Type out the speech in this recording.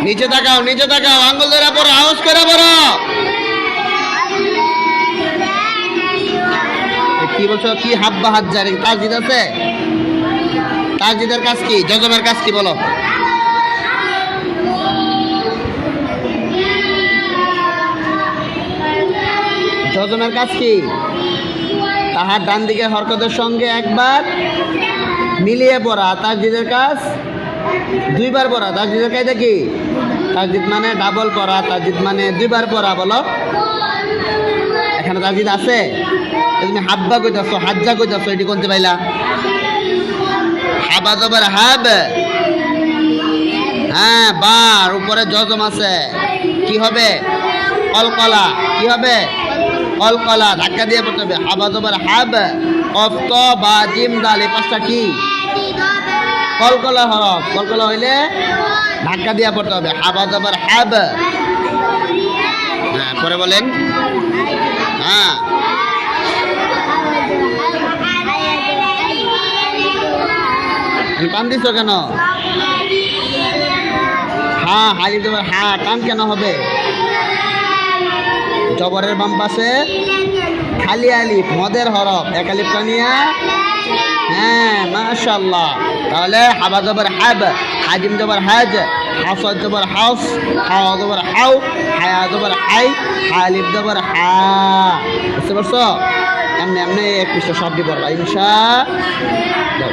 নিচে তাকাও, নিচে তাকাও, আঙ্গুল ধরে পড়ো, আওয়াজ করে পড়ো। কি বলছো? কি হাব্বা হাজ্জার তাসদিদ আছে? তাসদিদের কাজ কি? জজমের কাজ কি বলো? জজমের কাজ কি? তাহার ডান দিকে হরকতের সঙ্গে একবার মিলিয়ে পড়া। তাসদিদের কাজ দুইবার পড়া। তাসদিদের কায়দা কি? তাসদিদ মানে ডাবল পড়া, তাসদিদ মানে দুইবার পড়া। বলো, এখানে তাসদিদ আছে? তুমি হাব্বা কইতাছো, হাজ্জা কইতাছো, এটি কোনতে পাইলা? হাবা জবর হাব। হ্যাঁ, বার উপরে জজম আছে, কি হবে? কলকলা। কি হবে? কলকলা। ধাক্কা দিয়ে পড়তে হবে। হাবা জবর হাব, কফ ত বা জিম দাল, এই পাঁচটা কি? কলকলা হরফ। কলকলা হইলে ধাক্কা দিয়ে পড়তে হবে। হাবা জবর হাব। হ্যাঁ, পরে বলেন। হ্যাঁ, টান দিচ্ছ কেন? হ্যাঁ, হালিফ জবর হ্যাঁ, টান কেন হবে? জবরের বাম পাশে খালি আলিফ, মদের হরফ, এক আলিফ টানিয়া। হ্যাঁ, মাশাআল্লাহ। তাহলে হাবা জবর হাব, হাজিম জবর হাজ, হাসাদ জবর হাস, হাওয়া জবর হাউ, হায়া জবর হাই, হালিফ জবর হা। বুঝতে পারছো? এমনি এমনি এক পৃষ্ঠা সবটি পড়বা ইনশাআল্লাহ।